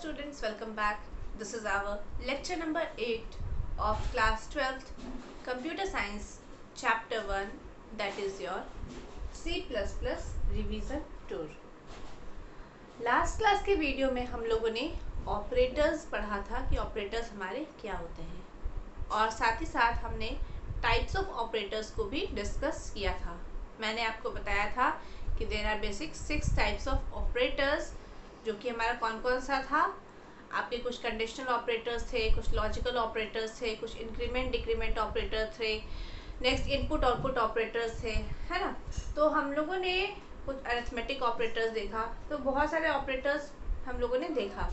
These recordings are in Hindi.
students, welcome back. This is our lecture number 8 of class 12th Computer Science Chapter 1, that is your C++ Revision Tour. Last class के वीडियो में हम लोगों ने ऑपरेटर्स पढ़ा था कि ऑपरेटर्स हमारे क्या होते हैं, और साथ ही साथ हमने टाइप्स ऑफ ऑपरेटर्स को भी डिस्कस किया था. मैंने आपको बताया था कि there are basic 6 types of operators, जो कि हमारा कौन कौन सा था. आपके कुछ कंडीशनल ऑपरेटर्स थे, कुछ लॉजिकल ऑपरेटर्स थे, कुछ इंक्रीमेंट डिक्रीमेंट ऑपरेटर थे, नेक्स्ट इनपुट आउटपुट ऑपरेटर्स थे, है ना. तो हम लोगों ने कुछ अरिथमेटिक ऑपरेटर्स देखा, तो बहुत सारे ऑपरेटर्स हम लोगों ने देखा.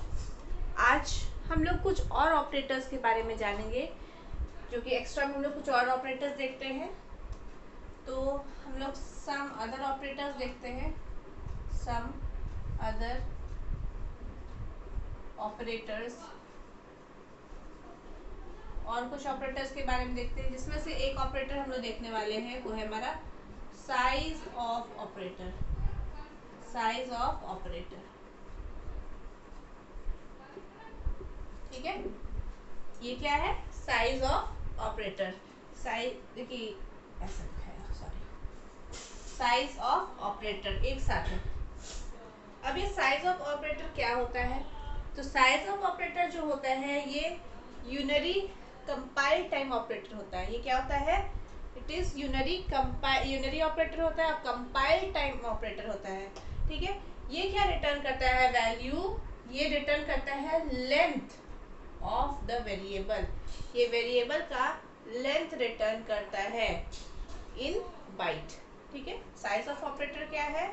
आज हम लोग कुछ और ऑपरेटर्स के बारे में जानेंगे, जो कि एक्स्ट्रा में हम लोग कुछ और ऑपरेटर्स देखते हैं. तो हम लोग सम अदर ऑपरेटर्स देखते हैं, सम अदर ऑपरेटर्स, और कुछ ऑपरेटर्स के बारे में देखते हैं, जिसमें से एक ऑपरेटर हम लोग देखने वाले हैं, वो है हमारा size of operator. Size of operator, ठीक है. ये क्या है? Size of operator. साइज देखिए ऐसा है, सॉरी, साइज ऑफ ऑपरेटर एक साथ है. अब ये साइज ऑफ ऑपरेटर क्या होता है? तो साइज ऑफ ऑपरेटर जो होता है, ये यूनरी कंपाइल टाइम ऑपरेटर होता है. ये क्या होता है? इट इज यूनरी ऑपरेटर होता है और कंपाइल टाइम ऑपरेटर होता है, ठीक है. ये क्या रिटर्न करता है? वैल्यू. ये रिटर्न करता है लेंथ ऑफ द वेरिएबल. ये वेरिएबल का लेंथ रिटर्न करता है इन बाइट, ठीक है. साइज ऑफ ऑपरेटर क्या है?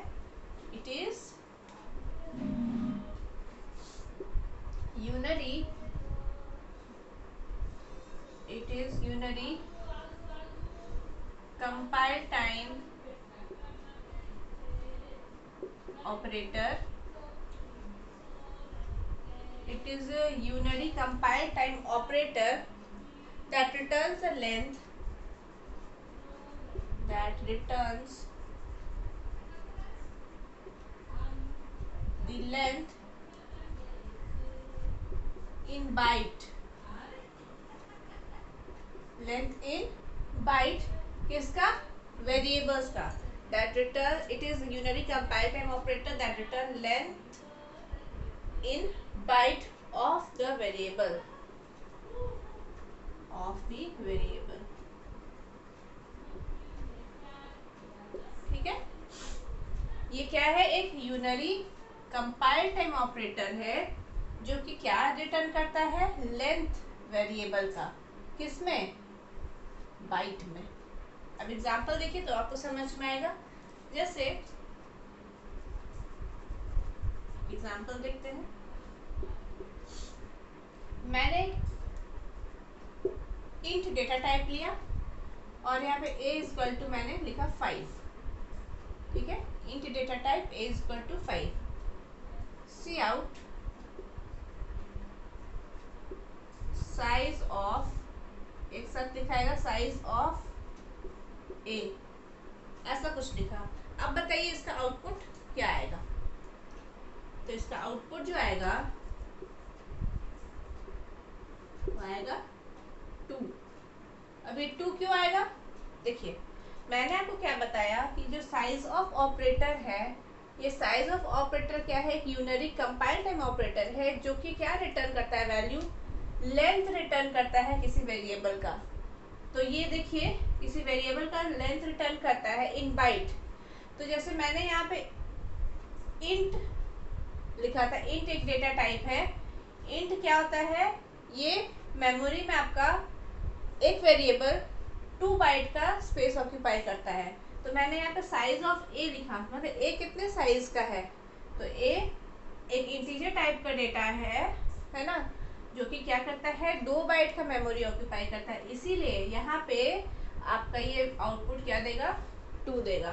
It is unary, it is unary compile time operator. It is a unary compile time operator that returns the length, that returns the length in byte. Length in byte किसका? Variables का. That return, it is unary compile time operator that return length in byte of the variable. Of the variable. ठीक है. ये क्या है? एक यूनरी कंपाइल टाइम ऑपरेटर है, जो कि क्या रिटर्न करता है? लेंथ वेरिएबल का. किसमें? बाइट में. अब एग्जांपल देखिए तो आपको समझ में आएगा. जैसे एग्जांपल देखते हैं. मैंने इंट डेटा टाइप लिया और यहाँ पे a इक्वल टू मैंने लिखा 5, ठीक है. Int data type a equal to 5. C out size of, एक साथ दिखाएगा साइज ऑफ a, ऐसा कुछ लिखा. अब बताइए इसका आउटपुट क्या आएगा? तो इसका आउटपुट जो आएगा वो आएगा 2. अभी 2 क्यों आएगा? देखिए मैंने आपको क्या बताया कि जो साइज ऑफ ऑपरेटर है, ये साइज ऑफ ऑपरेटर क्या है? एक यूनरी कंपाइल टाइम ऑपरेटर है, जो कि क्या रिटर्न करता है? वैल्यू, लेंथ रिटर्न करता है किसी वेरिएबल का. तो ये देखिए किसी वेरिएबल का लेंथ रिटर्न करता है इन बाइट. तो जैसे मैंने यहाँ पे इंट लिखा था, इंट एक डेटा टाइप है. इंट क्या होता है? ये मेमोरी में आपका एक वेरिएबल 2 बाइट का स्पेस ऑक्यूपाई करता है. तो मैंने यहाँ पे साइज ऑफ ए लिखा, मतलब ए कितने साइज का है? तो ए एक इंटीजर टाइप का डेटा है ना, जो कि क्या करता है? 2 बाइट का मेमोरी ऑक्यूपाई करता है. इसीलिए यहाँ पे आपका ये आउटपुट क्या देगा? 2 देगा.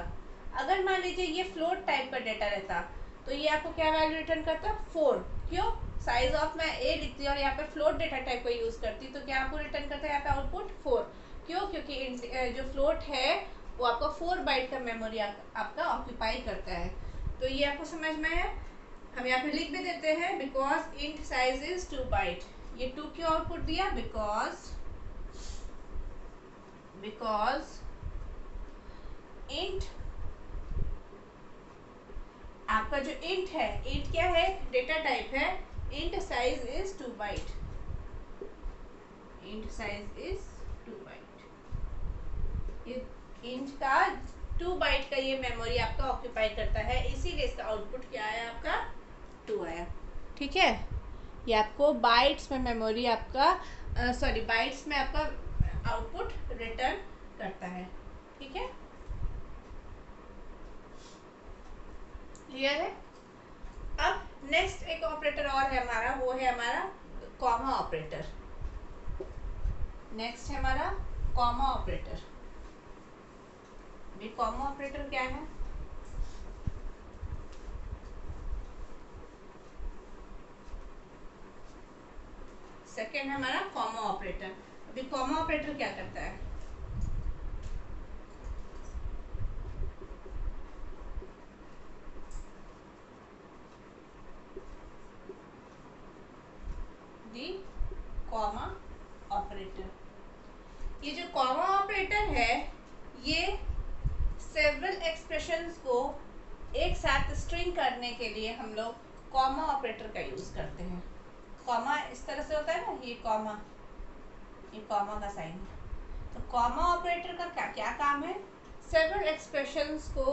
अगर मान लीजिए ये फ्लोट टाइप का डेटा रहता, तो ये आपको क्या वैल्यू रिटर्न करता? 4. क्यों? साइज ऑफ मैं ए लिखती और यहाँ पे फ्लोट डेटा टाइप को यूज करती, तो क्या आपको रिटर्न करता है यहाँ पे आउटपुट? 4. क्यों? क्योंकि जो फ्लोट है वो आपका 4 बाइट का मेमोरी आपका ऑक्यूपाई करता है. तो ये आपको समझ में है. हम यहाँ पे लिख भी देते हैं because int size is 2 byte. ये 2 क्यों आउटपुट दिया? बिकॉज इंट, आपका जो इंट है, इंट क्या है? डेटा टाइप है। Int size is 2 byte. Int size is 2 byte. ये इंट का 2 बाइट का ये मेमोरी आपका ऑक्यूपाई करता है, इसीलिए इसका आउटपुट क्या आया आपका? 2 आया। ठीक है, ये आपको बाइट्स में मेमोरी आपका बाइट्स में आपका आउटपुट रिटर्न करता है। ठीक है, क्लियर है? अब नेक्स्ट एक ऑपरेटर और है हमारा, वो है हमारा कॉमा ऑपरेटर। नेक्स्ट है हमारा कॉमा ऑपरेटर। ये कॉमा ऑपरेटर क्या है? सेकेंड है हमारा कॉमा ऑपरेटर। अभी कॉमा ऑपरेटर क्या करता है? दी कॉमा ऑपरेटर, ये जो कॉमा ऑपरेटर है ये सेवरल एक्सप्रेशंस को एक साथ स्ट्रिंग करने के लिए हम लोग कॉमा ऑपरेटर का यूज करते हैं। कॉमा इस तरह से होता है ना, ये कॉमा का साइन है। तो कॉमा ऑपरेटर का क्या क्या काम है? सेवरल एक्सप्रेशंस को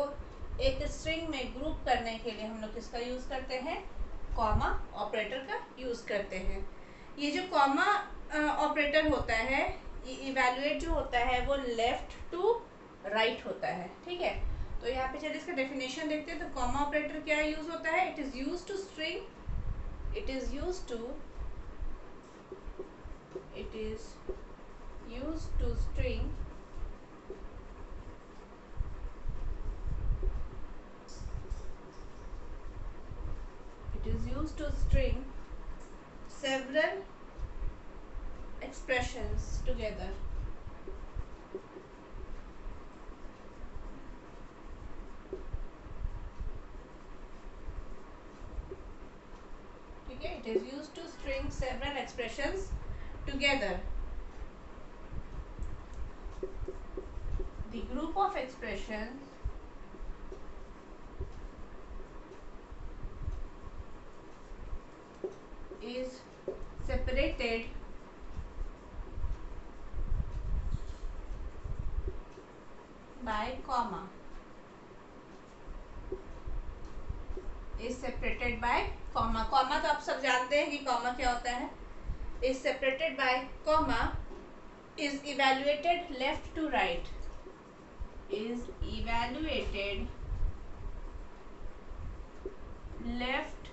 एक स्ट्रिंग में ग्रुप करने के लिए हम लोग किसका यूज करते हैं? कॉमा ऑपरेटर का यूज करते हैं। ये जो कॉमा ऑपरेटर होता है, ये इवैल्यूएट जो होता है वो लेफ्ट टू राइट होता है। ठीक है, तो यहाँ पे चलिए इसका डेफिनेशन देखते हैं। तो कॉमा ऑपरेटर क्या यूज होता है? It is use to string, it is used to string several expressions together। ठीक है, it is used to string several expressions together। The group of expressions is separated by comma। is separated by comma। comma तो आप सब जानते हैं कि comma क्या होता है। is separated by comma is evaluated left to right। is evaluated left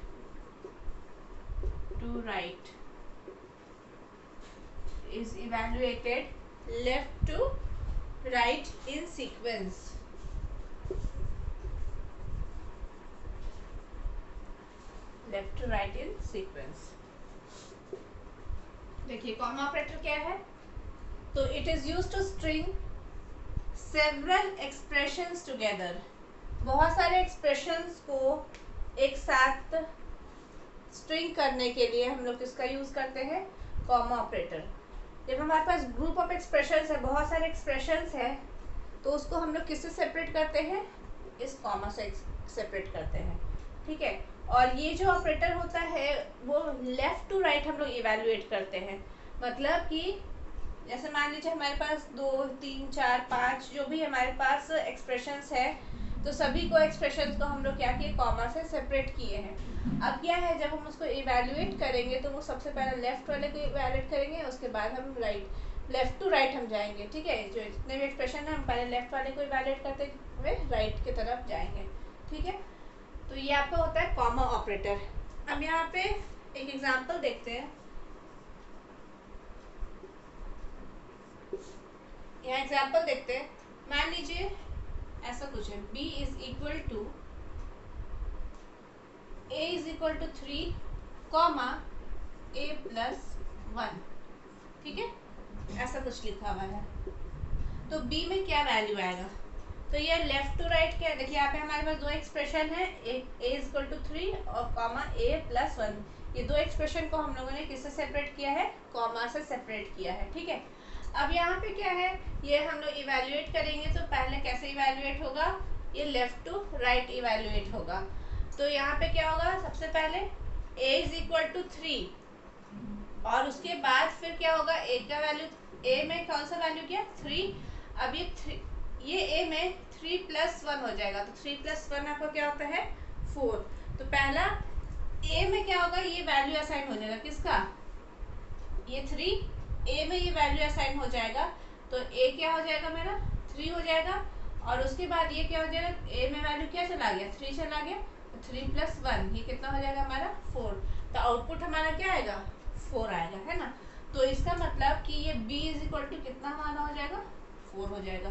to right। is evaluated left to right in sequence। Left to right in sequence. देखिए कॉमा ऑपरेटर क्या है? तो it is use to string several expressions together. बहुत सारे एक्सप्रेशंस को एक साथ स्ट्रिंग करने के लिए हम लोग किसका यूज करते हैं? Comma operator. जब हमारे पास ग्रुप ऑफ एक्सप्रेशंस है, बहुत सारे एक्सप्रेशंस है, तो उसको हम लोग किससे सेपरेट करते हैं? इस कॉमा से सेपरेट करते हैं। ठीक है, और ये जो ऑपरेटर होता है वो लेफ्ट टू राइट हम लोग इवैल्यूएट करते हैं। मतलब कि जैसे मान लीजिए हमारे पास 2 3 4 5 जो भी हमारे पास एक्सप्रेशंस है, तो सभी को एक्सप्रेशंस को हम लोग क्या किए? कॉमा से सेपरेट किए हैं। अब क्या है, जब हम उसको इवैल्यूएट करेंगे तो वो सबसे पहले लेफ्ट वाले को इवैल्यूएट करेंगे, उसके बाद हम लेफ्ट टू राइट हम जाएंगे। ठीक है, जो जितने भी एक्सप्रेशन है हम पहले लेफ्ट वाले को इवैल्यूएट करते हुए राइट की तरफ जाएंगे। ठीक है, तो ये आपका होता है कॉमा ऑपरेटर। अब यहाँ पे एक एग्जांपल देखते हैं। यहाँ एग्जांपल देखते हैं। मान लीजिए ऐसा कुछ है, b is equal to a is equal to 3 comma a plus 1। ठीक है, ऐसा कुछ लिखा हुआ है। तो b में क्या वैल्यू आएगा? तो ये लेफ्ट टू राइट क्या है, देखिए यहाँ पे हमारे पास दो एक्सप्रेशन है, एक a इक्वल टू 3 और कॉमा a+1। ये दो एक्सप्रेशन को हम लोगों ने किससे सेपरेट किया है, कॉमा से सेपरेट किया है, ठीक है। अब यहाँ पे क्या है, ये हम लोग इवेल्युएट करेंगे, तो पहले कैसे इवेल्युएट होगा, ये लेफ्ट टू राइट इवेल्युएट होगा। तो यहाँ पे क्या होगा, सबसे पहले a इज इक्वल टू 3 और उसके बाद फिर क्या होगा, a का वैल्यू, a में कौन सा वैल्यू किया 3, अब ये a में 3+1 हो जाएगा, तो 3+1 आपको क्या होता है 4। तो पहला a में क्या होगा, ये वैल्यू असाइन हो जाएगा किसका, ये 3, a में ये वैल्यू असाइन हो जाएगा, तो a क्या हो जाएगा मेरा 3 हो जाएगा, और उसके बाद ये क्या हो जाएगा, a में वैल्यू क्या चला गया 3 चला गया, तो 3+1 ये कितना हो जाएगा हमारा 4। तो आउटपुट हमारा क्या आएगा 4 आएगा, है ना। तो इसका मतलब कि ये b इज इक्वल टू कितना हमारा हो जाएगा 4 हो जाएगा,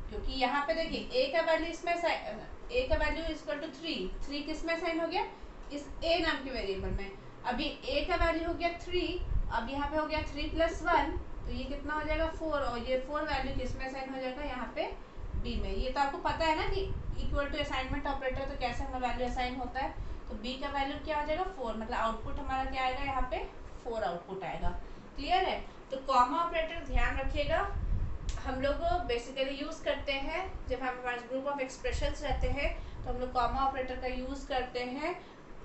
क्योंकि यहाँ पे देखिए a का वैल्यू इसमें a का वैल्यू इक्वल टू 3 किस में साइन हो गया, इस a नाम के वेरिएबल में। अभी a का वैल्यू हो गया 3, अब यहाँ पे हो गया 3+1, तो ये कितना हो जाएगा 4, और ये 4 वैल्यू किस में साइन हो जाएगा यहाँ पे b में। ये तो आपको पता है ना कि इक्वल टू असाइनमेंट ऑपरेटर तो कैसे हमारा वैल्यू असाइन होता है। तो b का वैल्यू क्या हो जाएगा 4, मतलब आउटपुट हमारा क्या आएगा यहाँ पे 4 आउटपुट आएगा। क्लियर है। तो कॉमा ऑपरेटर ध्यान रखिएगा, हम लोग बेसिकली यूज़ करते हैं जब हमारे पास ग्रुप ऑफ एक्सप्रेशंस रहते हैं, तो हम लोग कॉमा ऑपरेटर का यूज़ करते हैं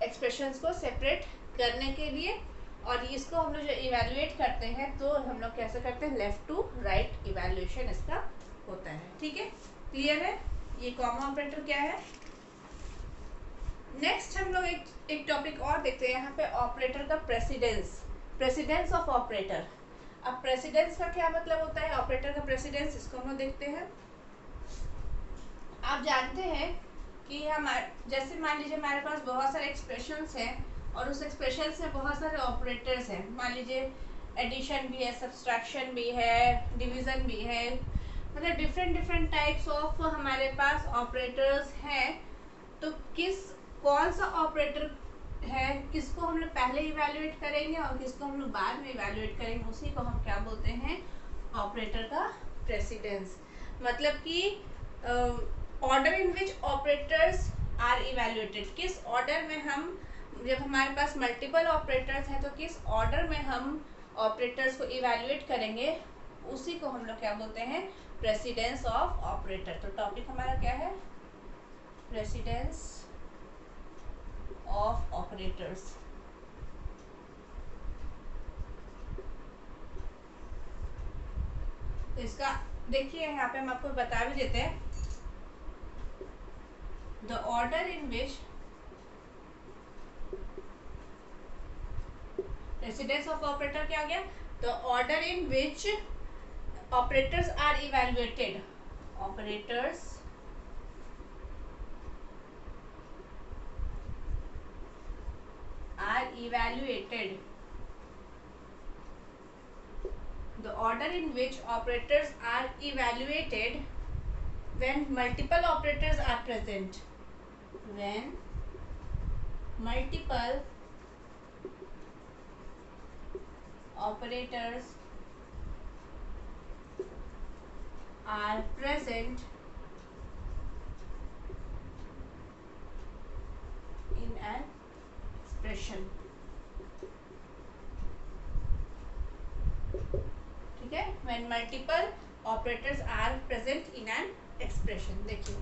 एक्सप्रेशंस को सेपरेट करने के लिए। और इसको हम लोग जो इवेल्युएट करते हैं तो हम लोग कैसे करते हैं, लेफ्ट टू राइट इवेल्युएशन इसका होता है, ठीक है। क्लियर है, ये कॉमा ऑपरेटर क्या है। नेक्स्ट हम लोग एक टॉपिक और देखते हैं, यहाँ पे ऑपरेटर का प्रेसिडेंस ऑफ ऑपरेटर। अब प्रेसिडेंस का क्या मतलब होता है, ऑपरेटर का प्रेसिडेंस, इसको हम लोग देखते हैं। आप जानते हैं कि जैसे मान लीजिए हमारे पास बहुत सारे एक्सप्रेशंस हैं और उस एक्सप्रेशंस में बहुत सारे ऑपरेटर्स हैं। मान लीजिए एडिशन भी है, सब्सट्रैक्शन भी है, डिवीज़न भी है, मतलब डिफरेंट टाइप्स ऑफ हमारे पास ऑपरेटर्स हैं। तो कौन सा ऑपरेटर है, किसको हम लोग पहले इवेल्युएट करेंगे और किसको हम लोग बाद में इवेल्युएट करेंगे, उसी को हम क्या बोलते हैं, ऑपरेटर का प्रेसिडेंस। मतलब कि order in which operators are evaluated, किस ऑर्डर में हम, जब हमारे पास मल्टीपल ऑपरेटर्स हैं तो किस ऑर्डर में हम ऑपरेटर्स को इवेल्युएट करेंगे, उसी को हम लोग क्या बोलते हैं, प्रेसिडेंस ऑफ ऑपरेटर। तो टॉपिक हमारा क्या है, प्रेसिडेंस ऑफ ऑपरेटर्स। तो इसका देखिए यहाँ पे हम आपको बता भी देते हैं, the order in which precedence of operator क्या हो गया, the order in which operators are evaluated, operators are evaluated, the order in which operators are evaluated when multiple operators are present, when multiple operators are present in an expression, ठीक है, when multiple operators are present in an expression। देखिए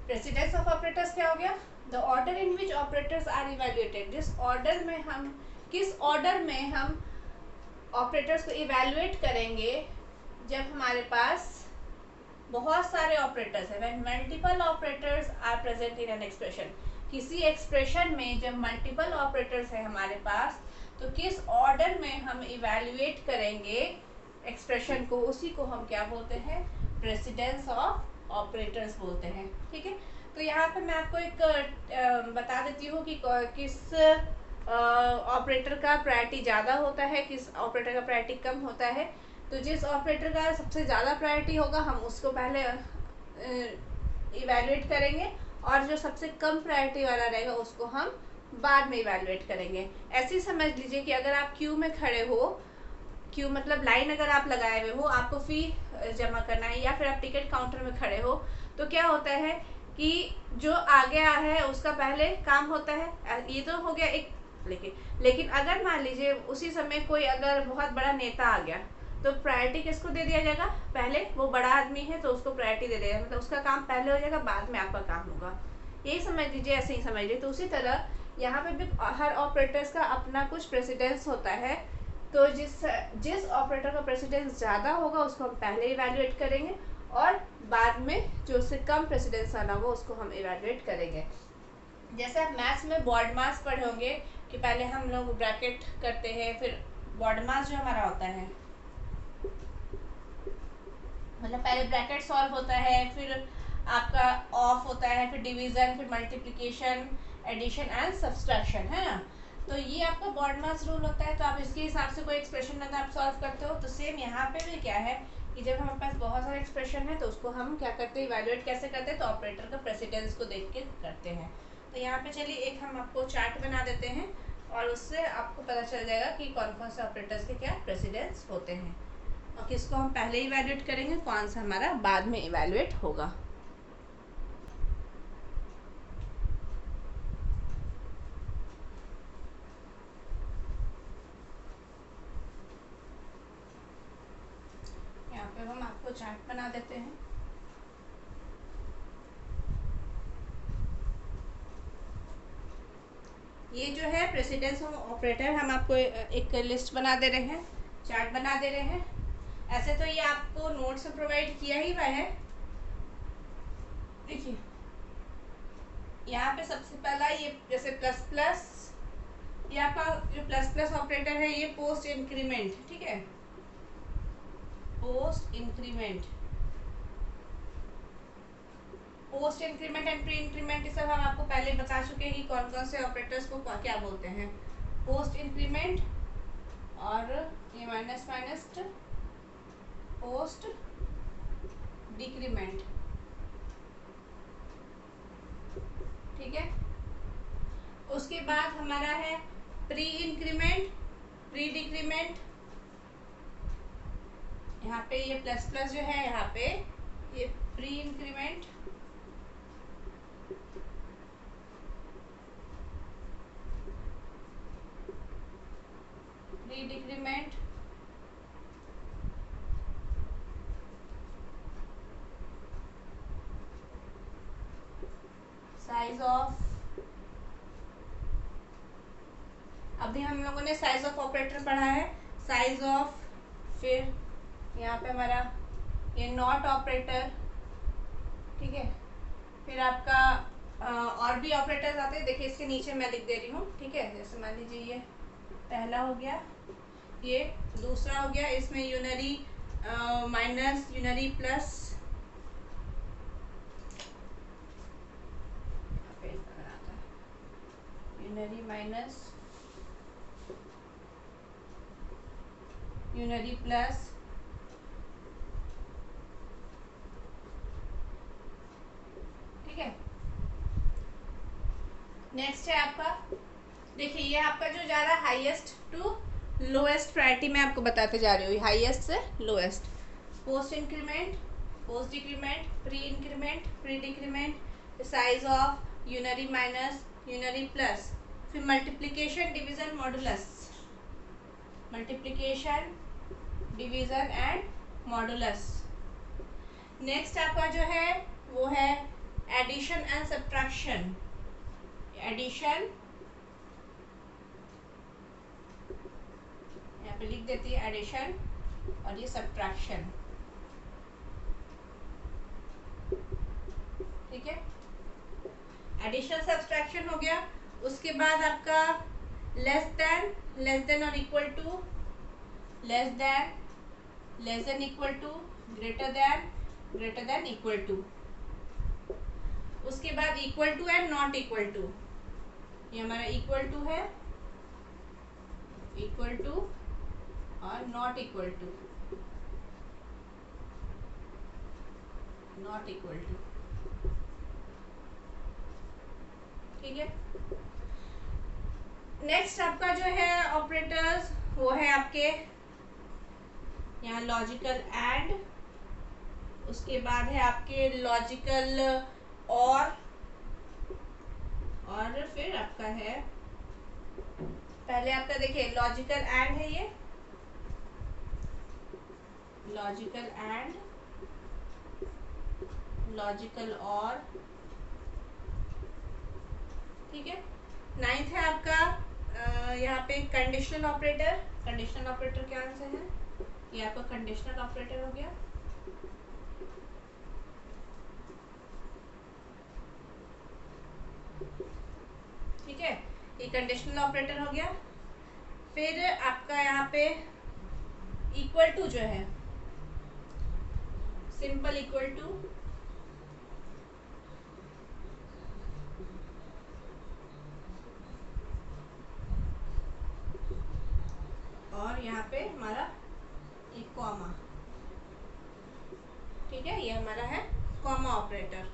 प्रेसिडेंस ऑफ ऑपरेटर्स क्या हो गया, the order in which operators are evaluated, जिस ऑर्डर में हम, किस ऑर्डर में हम ऑपरेटर्स को इवेल्युएट करेंगे जब हमारे पास बहुत सारे ऑपरेटर्स हैं, when multiple operators are present in an expression, किसी एक्सप्रेशन में जब मल्टीपल ऑपरेटर्स हैं हमारे पास, तो किस ऑर्डर में हम इवेल्युएट करेंगे एक्सप्रेशन को, उसी को हम क्या बोलते हैं, प्रेसिडेंस ऑफ ऑपरेटर्स बोलते हैं, ठीक है। तो यहाँ पे मैं आपको एक बता देती हूँ कि किस ऑपरेटर का प्रायोरिटी ज़्यादा होता है, किस ऑपरेटर का प्रायोरिटी कम होता है। तो जिस ऑपरेटर का सबसे ज़्यादा प्रायोरिटी होगा हम उसको पहले इवेल्युएट करेंगे, और जो सबसे कम प्रायोरिटी वाला रहेगा उसको हम बाद में इवेल्युएट करेंगे। ऐसे ही समझ लीजिए कि अगर आप क्यू में खड़े हो, क्यू मतलब लाइन अगर आप लगाए हुए हो, आपको फ़ी जमा करना है, या फिर आप टिकट काउंटर में खड़े हो, तो क्या होता है कि जो आगे आ है उसका पहले काम होता है। ये तो हो गया एक। लेकिन अगर मान लीजिए उसी समय कोई अगर बहुत बड़ा नेता आ गया तो प्रायोरिटी किसको दे दिया जाएगा? पहले वो बड़ा आदमी है तो उसको प्रायोरिटी दे दिया, मतलब उसका काम पहले हो जाएगा, बाद में आपका काम होगा। यही समझ लीजिए, ऐसे ही समझ लीजिए। तो उसी तरह यहाँ पे भी हर ऑपरेटर्स का अपना कुछ प्रेसिडेंस होता है। तो जिस ऑपरेटर का प्रेसिडेंस ज़्यादा होगा उसको हम पहले इवैल्यूएट करेंगे, और बाद में जो उससे कम प्रेसिडेंस आना होगा उसको हम इवैल्यूएट करेंगे। जैसे आप मैथ्स में बॉड मास पढ़े होंगे कि पहले हम लोग ब्रैकेट करते हैं, फिर बॉड मास जो हमारा होता है, मतलब पहले ब्रैकेट सॉल्व होता है, फिर आपका ऑफ होता है, फिर डिवीजन, फिर मल्टीप्लिकेशन, एडिशन एंड सब्सट्रैक्शन, है ना। तो ये आपका बॉड मास रूल होता है। तो आप इसके हिसाब से कोई एक्सप्रेशन अगर आप सॉल्व करते हो, तो सेम यहाँ पे भी क्या है कि जब हमारे पास बहुत सारे एक्सप्रेशन है तो उसको हम क्या करते हैं, इवैल्यूएट कैसे करते हैं, तो ऑपरेटर का प्रेसिडेंस को देख के करते हैं। तो यहाँ पे चलिए एक हम आपको चार्ट बना देते हैं और उससे आपको पता चल जाएगा कि कौन कौन से ऑपरेटर्स के क्या प्रेसिडेंस होते हैं और किसको हम पहले इवैल्यूएट करेंगे, कौन सा हमारा बाद में इवैल्यूएट होगा। यहाँ पे हम आपको चार्ट बना देते हैं। ये जो है प्रेसिडेंस ऑफ ऑपरेटर, हम आपको एक लिस्ट बना दे रहे हैं, चार्ट बना दे रहे हैं। ऐसे तो ये आपको नोट्स में प्रोवाइड किया ही हुआ है। देखिए यहाँ पे सबसे पहला ये जैसे प्लस प्लस, ये आपका जो प्लस प्लस ऑपरेटर है ये पोस्ट इंक्रीमेंट, ठीक है, post increment, post increment and pre increment, ये सब हम आपको पहले बता चुके हैं कि कौन कौन से ऑपरेटर्स को क्या बोलते हैं। पोस्ट इंक्रीमेंट और ये माइनस माइनस पोस्ट डिक्रीमेंट, ठीक है। उसके बाद हमारा है प्री इंक्रीमेंट, प्री डिक्रीमेंट। यहाँ पे ये प्लस प्लस जो है, यहाँ पे ये pre increment, pre decrement, size of, अभी हम लोगों ने साइज ऑफ ऑपरेटर पढ़ा है, साइज ऑफ। फिर यहाँ पे हमारा ये नॉट ऑपरेटर, ठीक है। फिर आपका और भी ऑपरेटर्स आते हैं, देखिए इसके नीचे मैं लिख दे रही हूँ, ठीक है। जैसे मान लीजिए ये पहला हो गया, ये दूसरा हो गया, इसमें unary minus, unary plus, unary minus, unary plus, ठीक है। नेक्स्ट है आपका, देखिए ये आपका जो जा रहा है हाईएस्ट टू लोएस्ट प्रायोरिटी में आपको बताते जा रही हूँ, हाईएस्ट से lowest. Post increment, post decrement, pre increment, pre decrement, size of, unary minus, unary plus, फिर multiplication, division, modulus, multiplication, division and modulus. Next आपका जो है वो है एडिशन एंड सब्ट्रैक्शन, एडिशन, यहाँ पे लिख देती है एडिशन, और ये सब्ट्रैक्शन, ठीक है। एडिशन सब्ट्रैक्शन हो गया। उसके बाद आपका लेस देन और equal to, less than equal to, greater than equal to. उसके बाद equal to and not equal to, ये हमारा इक्वल टू है, इक्वल टू और not equal to, not equal to, ठीक है। नेक्स्ट आपका जो है ऑपरेटर्स वो है आपके यहाँ लॉजिकल एंड, उसके बाद है आपके लॉजिकल और फिर आपका है, पहले आपका देखिए लॉजिकल एंड है, ये लॉजिकल एंड, लॉजिकल और, ठीक है। नाइन्थ है आपका यहाँ पे कंडीशनल ऑपरेटर। कंडीशनल ऑपरेटर क्या आंसर है, ये आपका कंडीशनल ऑपरेटर हो गया। ठीक है, ये कंडीशनल ऑपरेटर हो गया। फिर आपका यहाँ पे इक्वल टू जो है, सिंपल इक्वल टू, और यहाँ पे हमारा एक कॉमा, ठीक है, ये हमारा है कॉमा ऑपरेटर।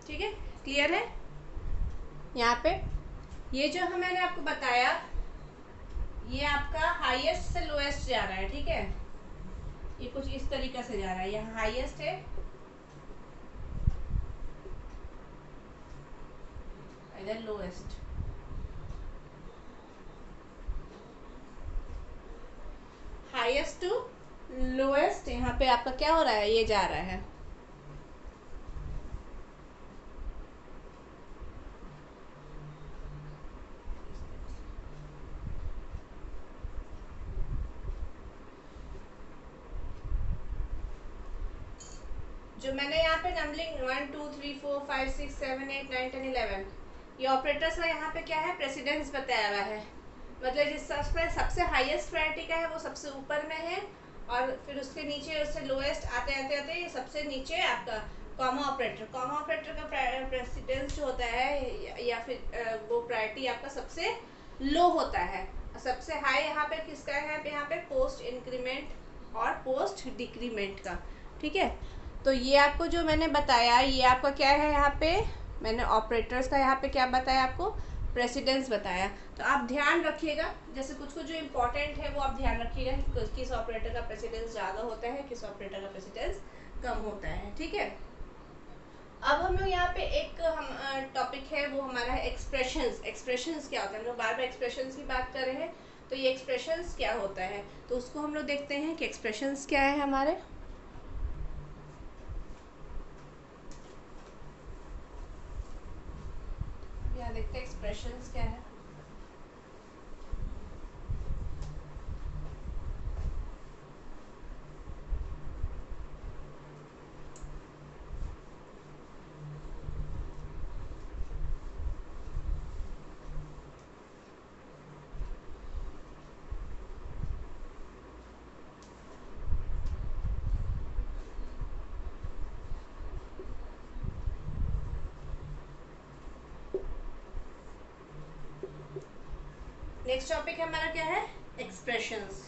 ठीक है, क्लियर है। यहाँ पे ये जो मैंने आपको बताया, ये आपका हाईएस्ट से लोएस्ट जा रहा है, ठीक है, ये कुछ इस तरीके से जा रहा है, यहाँ हाईएस्ट है, इधर लोएस्ट, हाईएस्ट टू लोएस्ट, यहाँ पे आपका क्या हो रहा है, ये जा रहा है। जो मैंने यहाँ पे नंबरिंग 1 2 3 4 5 6 7 8 9 10 11, ये ऑपरेटर्स का यहाँ पे क्या है, प्रेसिडेंस बताया हुआ है, मतलब जिस सबसे हाईएस्ट प्रायोरिटी का है वो सबसे ऊपर में है, और फिर उसके नीचे उससे लोएस्ट आते आते आते ये सबसे नीचे आपका कॉमा ऑपरेटर। कॉमा ऑपरेटर का प्रेसिडेंस जो होता है या फिर वो प्रायोरिटी आपका सबसे लो होता है। सबसे हाई यहाँ पे किसका है, यहाँ पे पोस्ट इंक्रीमेंट और पोस्ट डिक्रीमेंट का। ठीक है, तो ये आपको जो मैंने बताया, ये आपका क्या है, यहाँ पे मैंने ऑपरेटर्स का यहाँ पे क्या बताया आपको, प्रेसिडेंस बताया। तो आप ध्यान रखिएगा, जैसे कुछ कुछ जो इम्पोर्टेंट है वो आप ध्यान रखिएगा कि किस ऑपरेटर का प्रेसिडेंस ज़्यादा होता है, किस ऑपरेटर का प्रेसिडेंस कम होता है। ठीक है, अब हम लोग यहाँ पे एक हम टॉपिक है वो हमारा है एक्सप्रेशंस। एक्सप्रेशंस क्या होता है, हम लोग बार बार एक्सप्रेशंस की बात कर रहे हैं, तो ये एक्सप्रेशंस क्या होता है, तो उसको हम लोग देखते हैं कि एक्सप्रेशंस क्या है हमारे। यहाँ देखते हैं एक्सप्रेशंस क्या है। नेक्स्ट टॉपिक हमारा क्या है, एक्सप्रेशंस।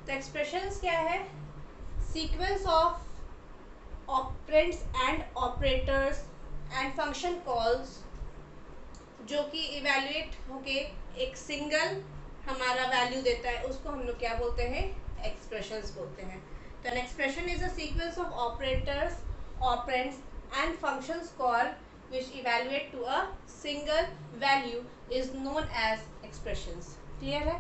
तो एक्सप्रेशंस क्या है, sequence of operands and operators and function calls जो कि इवैल्यूएट होके एक सिंगल हमारा वैल्यू देता है, उसको हम लोग क्या बोलते हैं, एक्सप्रेशंस बोलते हैं। तो an expression is a sequence of operators, operands and functions call which evaluate to a single value is known as expressions। Clear है।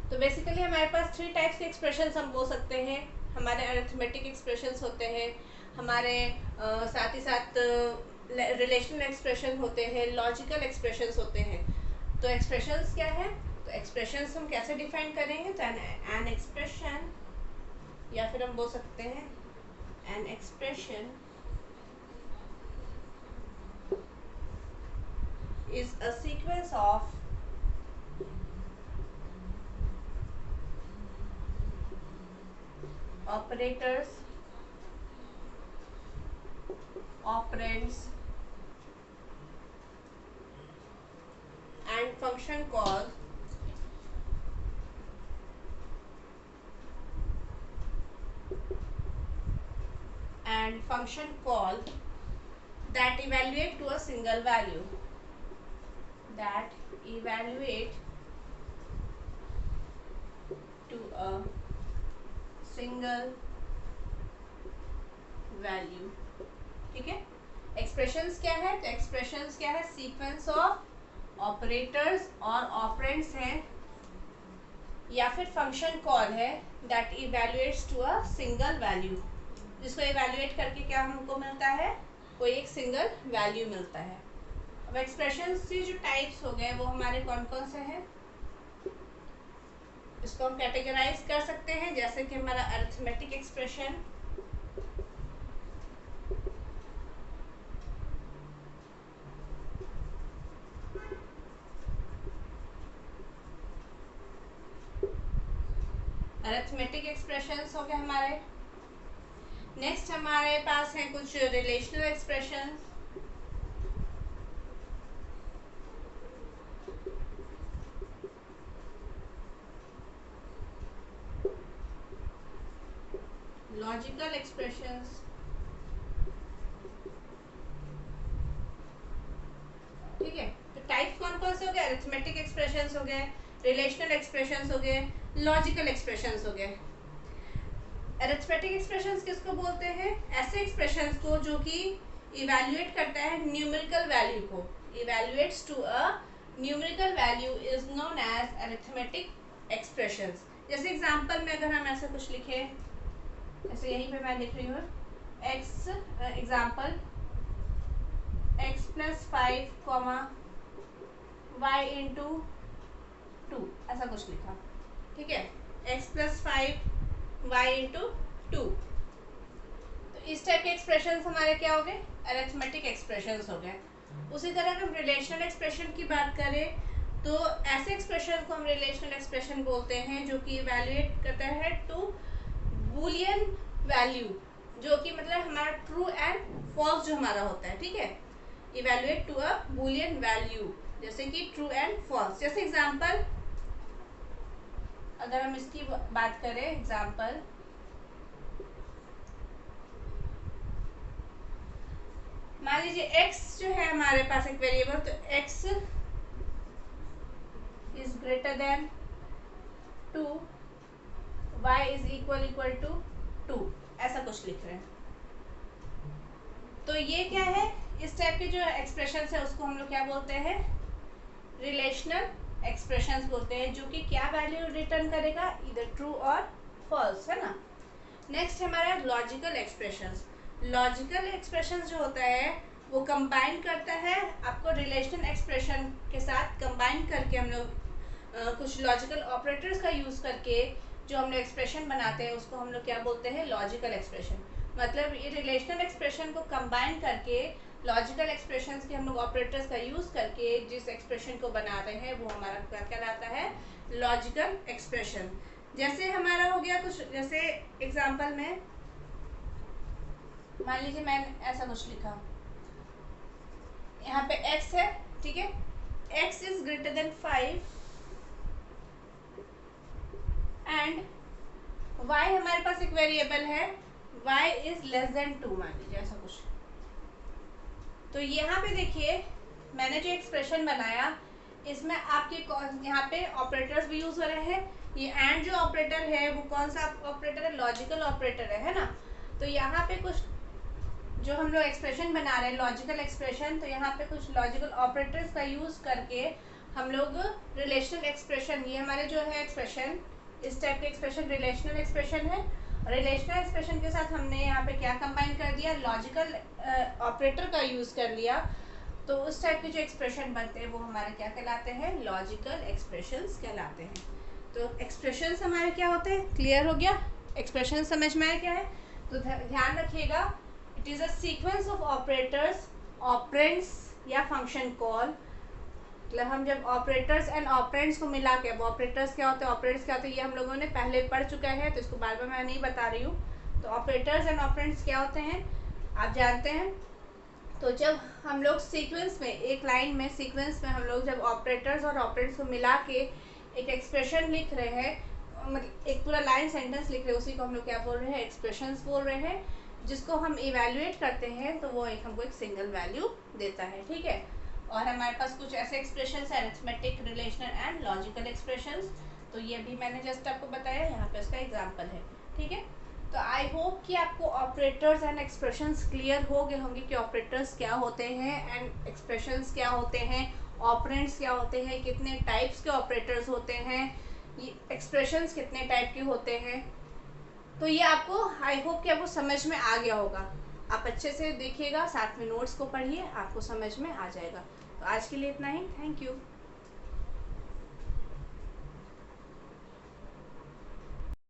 तो बेसिकली हमारे पास 3 टाइप्स के एक्सप्रेशंस हम बोल सकते हैं। हमारे अरिथमेटिक एक्सप्रेशंस होते हैं, हमारे साथ ही साथ रिलेशनल एक्सप्रेशन होते हैं, लॉजिकल एक्सप्रेशंस होते हैं। तो एक्सप्रेशंस क्या है, तो एक्सप्रेशंस हम कैसे डिफाइन करेंगे, तो एन एक्सप्रेशन, या फिर हम बोल सकते हैं an expression is a sequence of operators, operands and function call that evaluate to a single value, that evaluate to a single value। ठीक है, एक्सप्रेशंस क्या है? तो एक्सप्रेशंस क्या है? सीक्वेंस ऑफ ऑपरेटर्स और ऑपरेंड्स हैं या फिर फंक्शन कॉल है that evaluates to a single value, जिसको इवेल्युएट करके क्या हमको मिलता है? कोई एक सिंगल वैल्यू मिलता है। अब एक्सप्रेशंस के जो टाइप्स हो गए वो हमारे कौन कौन से हैं? इसको हम कैटेगराइज कर सकते हैं, जैसे कि हमारा अरिथमेटिक एक्सप्रेशन, अरिथमेटिक एक्सप्रेशंस हो गए हमारे। नेक्स्ट हमारे पास हैं कुछ रिलेशनल एक्सप्रेशंस, लॉजिकल एक्सप्रेशंस, ठीक है। तो टाइप्स कौन कौन से हो गए? अरिथमेटिक एक्सप्रेशंस हो गए, रिलेशनल एक्सप्रेशंस हो गए, लॉजिकल एक्सप्रेशंस हो गए। अरिथमेटिक एक्सप्रेशंस किसको बोलते हैं? ऐसे एक्सप्रेशंस को जो कि इवैल्यूएट करता है न्यूमेरिकल वैल्यू को, evaluates to a numerical value is known as arithmetic expressions. जैसे एग्जांपल में अगर हम ऐसा कुछ लिखे, जैसे यहीं पे मैं लिख रही हूँ x, example x plus 5 comma y into 2, ऐसा कुछ लिखा, ठीक है। x प्लस 5 y इंटू 2, तो इस टाइप के एक्सप्रेशंस हमारे क्या हो गए? अरिथमेटिक एक्सप्रेशंस हो गए। उसी तरह अगर हम रिलेशनल एक्सप्रेशन की बात करें तो ऐसे एक्सप्रेशन को हम रिलेशनल एक्सप्रेशन बोलते हैं जो कि इवैल्यूएट करता है टू बूलियन वैल्यू, जो कि मतलब हमारा ट्रू एंड फॉल्स जो हमारा होता है, ठीक है। Evaluate to a boolean value, जैसे कि ट्रू एंड फॉल्स। जैसे एग्जांपल अगर हम इसकी बात करें, एग्जांपल मान लीजिए x जो है हमारे पास एक वेरिएबल, तो x is greater than 2, y is equal to 2, ऐसा कुछ लिख रहे हैं। तो ये क्या है? इस टाइप के जो एक्सप्रेशंस है उसको हम लोग क्या बोलते हैं? रिलेशनल एक्सप्रेशंस बोलते हैं, जो कि क्या वैल्यू रिटर्न करेगा? इधर ट्रू और फॉल्स, है ना। नेक्स्ट हमारा लॉजिकल एक्सप्रेशंस। लॉजिकल एक्सप्रेशंस जो होता है वो कंबाइन करता है आपको रिलेशनल एक्सप्रेशन के साथ कंबाइन करके हम लोग कुछ लॉजिकल ऑपरेटर्स का यूज करके जो हम लोग एक्सप्रेशन बनाते हैं उसको हम लोग क्या बोलते हैं? Logical expression. मतलब ये रिलेशनल एक्सप्रेशन को कंबाइन करके लॉजिकल एक्सप्रेशंस के हम लोग ऑपरेटर्स का यूज करके जिस एक्सप्रेशन को बना रहे हैं वो हमारा क्या कहलाता है? Logical expression. जैसे हमारा हो गया कुछ, जैसे एग्जांपल में मान लीजिए मैंने ऐसा कुछ लिखा, यहाँ पे x है, ठीक है, x is greater then 5 and y हमारे पास एक वेरिएबल है, y इज लेस देन 2, मान लीजिए ऐसा कुछ। तो यहाँ पे देखिए मैंने जो एक्सप्रेशन बनाया इसमें आपके यहाँ पे ऑपरेटर्स भी यूज हो रहे हैं। ये एंड जो ऑपरेटर है वो कौन सा ऑपरेटर है? लॉजिकल ऑपरेटर है ना। तो यहाँ पे कुछ जो हम लोग एक्सप्रेशन बना रहे हैं लॉजिकल एक्सप्रेशन, तो यहाँ पे कुछ लॉजिकल ऑपरेटर्स का यूज करके हम लोग रिलेशनल एक्सप्रेशन, ये हमारे जो है एक्सप्रेशन, इस टाइप के एक्सप्रेशन रिलेशनल एक्सप्रेशन है। रिलेशनल एक्सप्रेशन के साथ हमने यहाँ पे क्या कंबाइन कर दिया? लॉजिकल ऑपरेटर का यूज कर लिया। तो उस टाइप के जो एक्सप्रेशन बनते हैं वो हमारे क्या कहलाते हैं? लॉजिकल एक्सप्रेशंस कहलाते हैं। तो एक्सप्रेशंस हमारे क्या होते हैं? क्लियर हो गया? एक्सप्रेशन समझ में आया क्या है? तो ध्यान रखिएगा, it is a sequence of operators, operands या फंक्शन कॉल। मतलब हम जब ऑपरेटर्स एंड ऑपरेंड्स को मिला के, अब ऑपरेटर्स क्या होते हैं, ऑपरेंड्स क्या होते हैं, ये हम लोगों ने पहले पढ़ चुका है तो इसको बार बार मैं नहीं बता रही हूँ। तो ऑपरेटर्स एंड ऑपरेंड्स क्या होते हैं आप जानते हैं। तो जब हम लोग सीक्वेंस में, एक लाइन में सीक्वेंस में हम लोग जब ऑपरेटर्स और ऑपरेंड्स को मिला के एक एक्सप्रेशन लिख रहे हैं, मतलब एक पूरा लाइन सेंटेंस लिख रहे हैं, उसी को हम लोग क्या बोल रहे हैं? एक्सप्रेशंस बोल रहे हैं, जिसको हम इवैल्यूएट करते हैं तो वो एक हमको एक सिंगल वैल्यू देता है, ठीक है। और हमारे पास कुछ ऐसे एक्सप्रेशंस है arithmetic, relational and logical expressions. तो ये भी मैंने जस्ट आपको बताया, यहाँ पे इसका एग्जांपल है। ठीक है, तो आई होप कि आपको ऑपरेटर्स एंड एक्सप्रेशंस क्लियर हो गए होंगे कि ऑपरेटर्स क्या होते हैं एंड एक्सप्रेशंस क्या होते हैं, ऑपरेंड्स क्या होते हैं, कितने टाइप्स के ऑपरेटर्स होते हैं, ये एक्सप्रेशंस कितने टाइप के होते हैं। तो ये आपको आई होप कि आपको समझ में आ गया होगा। आप अच्छे से देखिएगा, साथ में नोट्स को पढ़िए, आपको समझ में आ जाएगा। तो आज के लिए इतना ही, थैंक यू।